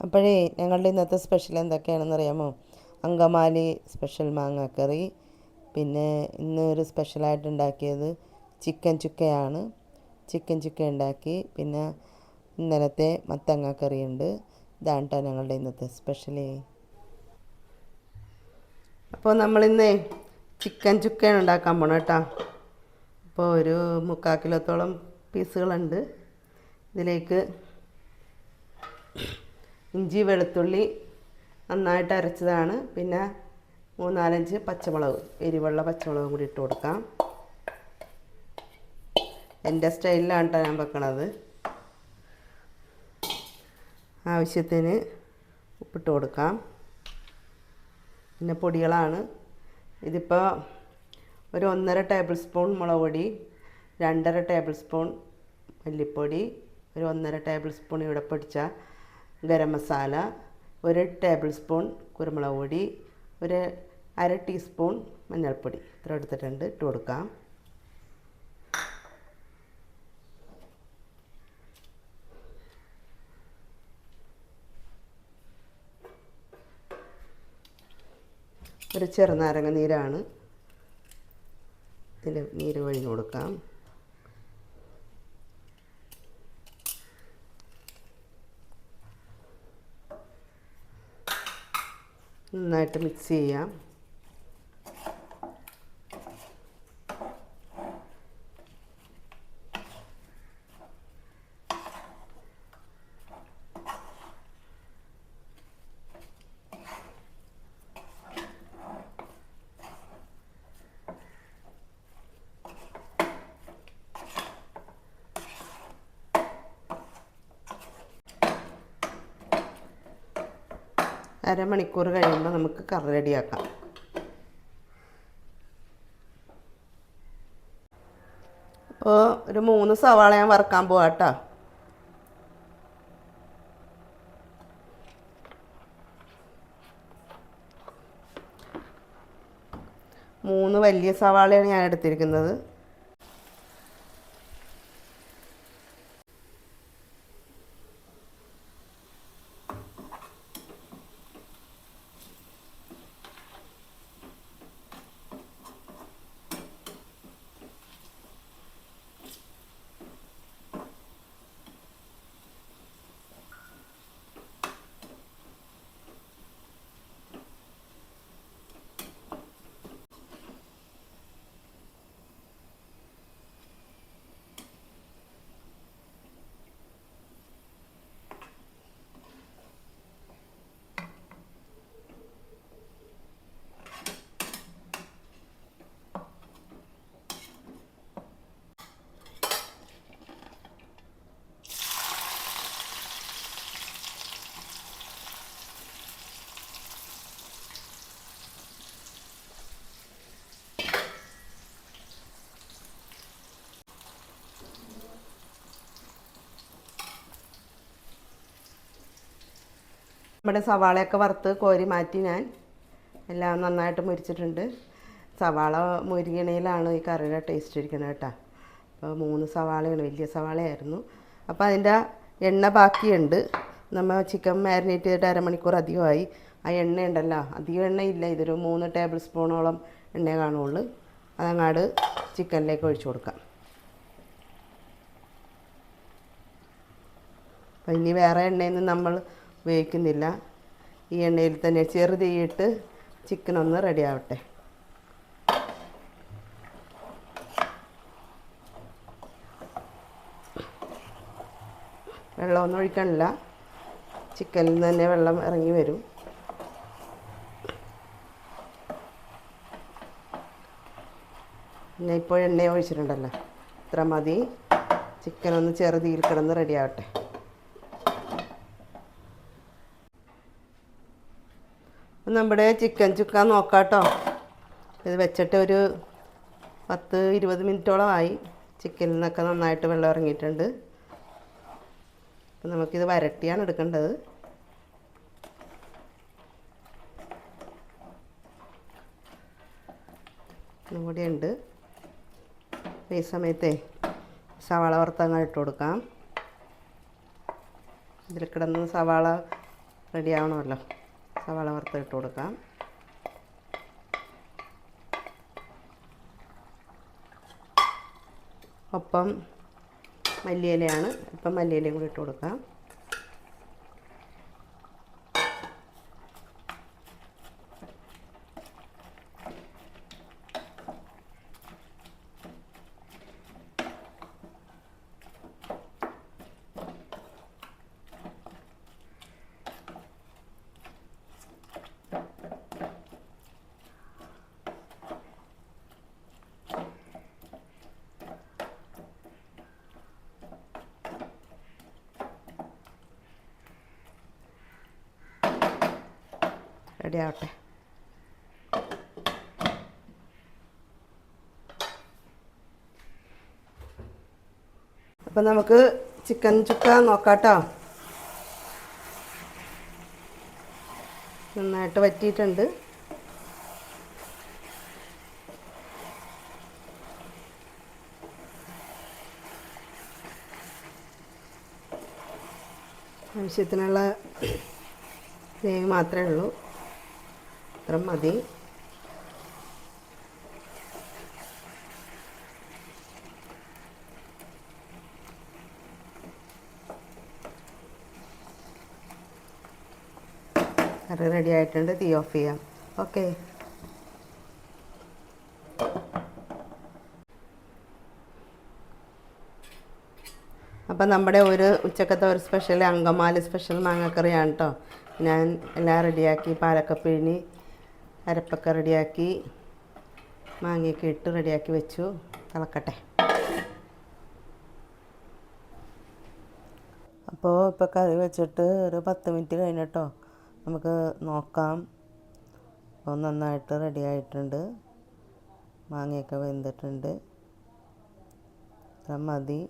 അപ്പോഴേ ഞങ്ങളുടെ ഇന്നത്തെ സ്പെഷ്യൽ എന്തൊക്കെയാണെന്ന് അറിയാമോ? അങ്കമാലി സ്പെഷ്യൽ മാങ്ങാക്കറി, പിന്നെ ഇന്ന് ഒരു സ്പെഷ്യലായിട്ട് ഉണ്ടാക്കിയത് ചിക്കൻ ചുക്കയാണ്. ചിക്കൻ ചുക്ക ഉണ്ടാക്കി. പിന്നെ ഇന്നലത്തെ മത്തങ്ങ കറിയുണ്ട്. ഇതാണ് കേട്ടോ ഞങ്ങളുടെ ഇന്നത്തെ സ്പെഷ്യലേ. അപ്പോൾ നമ്മളിന്നേ ചിക്കൻ ചുക്കയാണ് ഉണ്ടാക്കാൻ പോണം കേട്ടോ. അപ്പോൾ ഒരു 3/4 കിലോത്തോളം പീസുകളുണ്ട്. ഇതിലേക്ക് ഇഞ്ചി വെളുത്തുള്ളി നന്നായിട്ട് അരച്ചതാണ്. പിന്നെ 3-4 പച്ചമുളക്, എരിവുള്ള പച്ചമുളകും കൂടി ഇട്ട് കൊടുക്കാം. എൻ്റെ സ്റ്റൈലിലാണ് കേട്ടോ ഞാൻ വെക്കണത്. ആവശ്യത്തിന് ഉപ്പിട്ട് കൊടുക്കാം. പിന്നെ പൊടികളാണ്. ഇതിപ്പോൾ ഒരു 1.5 ടേബിൾ സ്പൂൺ മുളക് പൊടി, 2.5 ടേബിൾ സ്പൂൺ മല്ലിപ്പൊടി, ഒരു 1.5 ടേബിൾ സ്പൂൺ ഇവിടെ പൊടിച്ച ഗരം മസാല, 1 ടേബിൾ സ്പൂൺ കുരുമുളക് പൊടി, ഒരു 1/2 ടീസ്പൂൺ മഞ്ഞൾപ്പൊടി ഇത്ര എടുത്തിട്ടുണ്ട്. ഇട്ട് കൊടുക്കാം. ഒരു ചെറുനാരങ്ങ നീരാണ്, ഇതിൽ നീര് ഒഴിഞ്ഞ് കൊടുക്കാം. നന്നായിട്ട് മിക്സ് ചെയ്യാം. അരമണിക്കൂർ കഴിയുമ്പോൾ നമുക്ക് കറി റെഡിയാക്കാം. അപ്പോൾ ഒരു 3 സവാള ഞാൻ വറുക്കാൻ പോവാം കേട്ടോ. 3 വലിയ സവാളയാണ് ഞാൻ എടുത്തിരിക്കുന്നത്. നമ്മുടെ സവാളയൊക്കെ വറുത്ത് കോരി മാറ്റി ഞാൻ എല്ലാം നന്നായിട്ട് മുരിച്ചിട്ടുണ്ട്. സവാള മുരിങ്ങണയിലാണ് ഈ കറിയുടെ ടേസ്റ്റ് ഇരിക്കുന്നത് കേട്ടോ. അപ്പോൾ 3 സവാളയാണ്, വലിയ സവാളയായിരുന്നു. അപ്പോൾ അതിൻ്റെ എണ്ണ ബാക്കിയുണ്ട്. നമ്മൾ ചിക്കൻ മാരിനേറ്റ് ചെയ്തിട്ട് അരമണിക്കൂർ അധികമായി. ആ എണ്ണ ഉണ്ടല്ലോ, അധികം എണ്ണയില്ല, ഇതൊരു 3 ടേബിൾ സ്പൂണോളം എണ്ണ കാണുള്ളൂ. അതങ്ങാട് ചിക്കനിലേക്ക് ഒഴിച്ചു കൊടുക്കാം. അപ്പോൾ ഇനി വേറെ എണ്ണയൊന്നും നമ്മൾ ഉപയോഗിക്കുന്നില്ല. ഈ എണ്ണയിൽ തന്നെ ചെറുതീയിട്ട് ചിക്കൻ ഒന്ന് റെഡി ആവട്ടെ. വെള്ളമൊന്നും ഒഴിക്കണില്ല, ചിക്കനിൽ നിന്ന് തന്നെ വെള്ളം ഇറങ്ങി വരും. പിന്നെ ഇപ്പോൾ എണ്ണ ഒഴിച്ചിട്ടുണ്ടല്ലോ, ഇത്ര മതി. ചിക്കനൊന്ന് ചെറുതീയിൽ കിടന്ന് റെഡി ആവട്ടെ. നമ്മുടെ ചിക്കൻ ചുക്ക നോക്കാം കേട്ടോ. ഇത് വെച്ചിട്ട് ഒരു 10-20 മിനിറ്റോളമായി. ചിക്കനിൽ നിന്നൊക്കെ നന്നായിട്ട് വെള്ളം ഇറങ്ങിയിട്ടുണ്ട്. അപ്പം നമുക്കിത് വരട്ടിയാണ് എടുക്കേണ്ടത്. ഇതും കൂടി ഉണ്ട്. ഈ സമയത്തെ സവാള വറുത്തങ്ങ് ഇട്ട് കൊടുക്കാം. ഇതിൽ കിടന്ന് സവാള റെഡി ആവണമല്ലോ. സവാള വറുത്തിട്ട് കൊടുക്കാം. ഒപ്പം മല്ലിയിലയാണ്, ഇപ്പം മല്ലിയിലയും കൂടി ഇട്ട് കൊടുക്കാം. റെഡി ആവട്ടെ. അപ്പം നമുക്ക് ചിക്കൻ ചുക്ക നോക്കാട്ടോ. നന്നായിട്ട് വറ്റിയിട്ടുണ്ട്. ആവശ്യത്തിനുള്ള ഗ്രേവി മാത്രമേ ഉള്ളൂ, അത്ര മതി. കറി റെഡി ആയിട്ടുണ്ട്. തീ ഓഫ് ചെയ്യാം. ഓക്കെ. അപ്പം നമ്മുടെ ഉച്ചക്കത്തെ ഒരു സ്പെഷ്യൽ അങ്കമാലി സ്പെഷ്യൽ മാങ്ങക്കറിയാണ് കേട്ടോ. ഞാൻ എല്ലാം റെഡിയാക്കി, പാലൊക്കെ പിഴിഞ്ഞ് അരപ്പൊക്കെ റെഡിയാക്കി മാങ്ങയൊക്കെ ഇട്ട് റെഡിയാക്കി വെച്ചു. തിളക്കട്ടെ. അപ്പോൾ ഇപ്പോൾ കറി വെച്ചിട്ട് ഒരു 10 മിനിറ്റ് കഴിഞ്ഞിട്ടോ നമുക്ക് നോക്കാം. അപ്പോൾ നന്നായിട്ട് റെഡി ആയിട്ടുണ്ട്. മാങ്ങയൊക്കെ വെന്തിട്ടുണ്ട്. ഇത്ര മതി.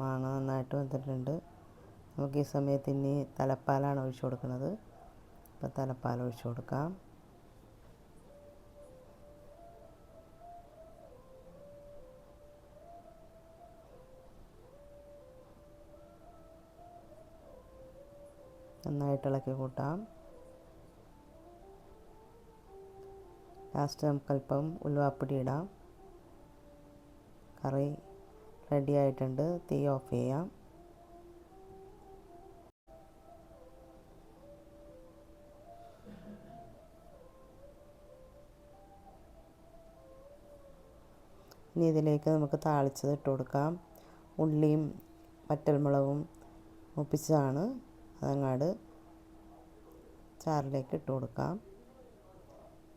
മാങ്ങ നന്നായിട്ട് വെന്തിട്ടുണ്ട്. നമുക്ക് ഈ സമയത്ത് ഇനി തലപ്പാലാണ് ഒഴിച്ചു കൊടുക്കുന്നത്. അപ്പോൾ തലപ്പാൽ ഒഴിച്ചു കൊടുക്കാം. നന്നായിട്ട് ഇളക്കി കൂട്ടാം. ലാസ്റ്റ് നമുക്കല്പം ഉലുവാപ്പൊടി ഇടാം. കറി റെഡി ആയിട്ടുണ്ട്. തീ ഓഫ് ചെയ്യാം. ഇനി ഇതിലേക്ക് നമുക്ക് താളിച്ചത് ഇട്ട് കൊടുക്കാം. ഉള്ളിയും വറ്റൽമുളകും മൂപ്പിച്ചതാണ്, അതങ്ങാട് ചാറിലേക്ക് ഇട്ട് കൊടുക്കാം.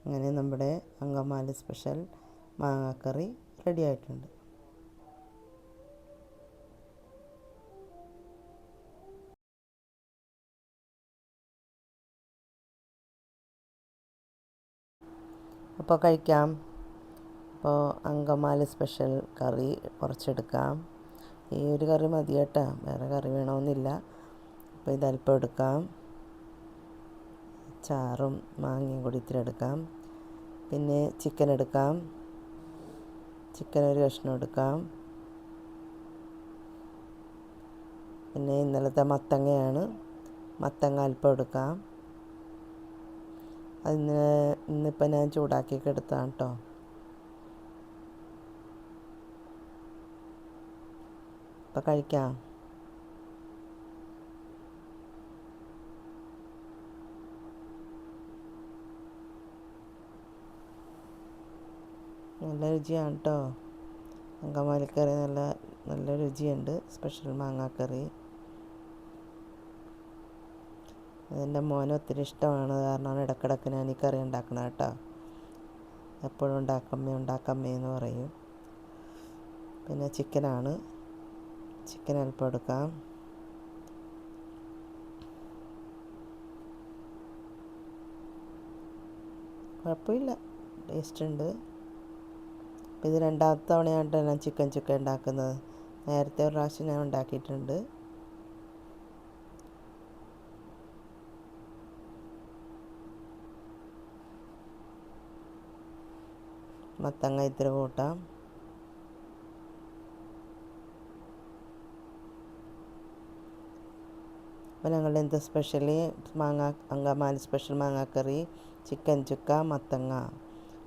അങ്ങനെ നമ്മുടെ അങ്കമാലി സ്പെഷ്യൽ മാങ്ങാക്കറി റെഡി ആയിട്ടുണ്ട്. അപ്പോൾ കഴിക്കാം. അപ്പോൾ അങ്കമാലി സ്പെഷ്യൽ കറി കുറച്ചെടുക്കാം. ഈ ഒരു കറി മതി കേട്ടോ, വേറെ കറി വേണമെന്നില്ല. അപ്പോൾ ഇതല്പം എടുക്കാം. ചാറും മാങ്ങയും കൂടി ഇത്തിരി എടുക്കാം. പിന്നെ ചിക്കൻ എടുക്കാം. ചിക്കൻ ഒരു കഷ്ണം എടുക്കാം. പിന്നെ ഇന്നലത്തെ മത്തങ്ങയാണ്, മത്തങ്ങ അല്പം എടുക്കാം. ഇന്നിപ്പോൾ ഞാൻ ചൂടാക്കിയൊക്കെ എടുത്താണ് കേട്ടോ. അപ്പോൾ കഴിക്കാം. നല്ല രുചിയാണ് കേട്ടോ. അങ്കമാലിക്കറി നല്ല രുചിയുണ്ട്. സ്പെഷ്യൽ മാങ്ങാക്കറി അതെൻ്റെ മോന് ഒത്തിരി ഇഷ്ടമാണ്. കാരണം ഇടയ്ക്കിടയ്ക്ക് ഞാൻ ഈ കറി ഉണ്ടാക്കണം കേട്ടോ. എപ്പോഴും ഉണ്ടാക്കമ്മേ എന്ന് പറയും. പിന്നെ ചിക്കനാണ്, ചിക്കൻ അല്പം എടുക്കാം. കുഴപ്പമില്ല, ടേസ്റ്റ് ഉണ്ട്. അപ്പോൾ ഇത് രണ്ടാമത്തെ തവണയായിട്ട് ഞാൻ ചിക്കൻ ചുക്ക ഉണ്ടാക്കുന്നത്. നേരത്തെ ഒരു പ്രാവശ്യം ഞാൻ ഉണ്ടാക്കിയിട്ടുണ്ട്. മത്തങ്ങ ഇത്തിരി കൂട്ടാം. അപ്പോൾ ഞങ്ങളുടെ എന്താ സ്പെഷ്യലി അങ്കമാലി സ്പെഷ്യൽ മാങ്ങാക്കറി, ചിക്കൻ ചുക്ക, മത്തങ്ങ.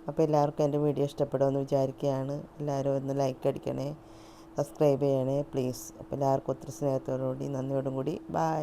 അപ്പോൾ എല്ലാവർക്കും എൻ്റെ വീഡിയോ ഇഷ്ടപ്പെടുമെന്ന് വിചാരിക്കുകയാണ്. എല്ലാവരും ഒന്ന് ലൈക്ക് അടിക്കണേ, സബ്സ്ക്രൈബ് ചെയ്യണേ പ്ലീസ്. അപ്പോൾ എല്ലാവർക്കും ഒത്തിരി സ്നേഹത്തോടുകൂടി നന്ദിയോടും കൂടി ബൈ.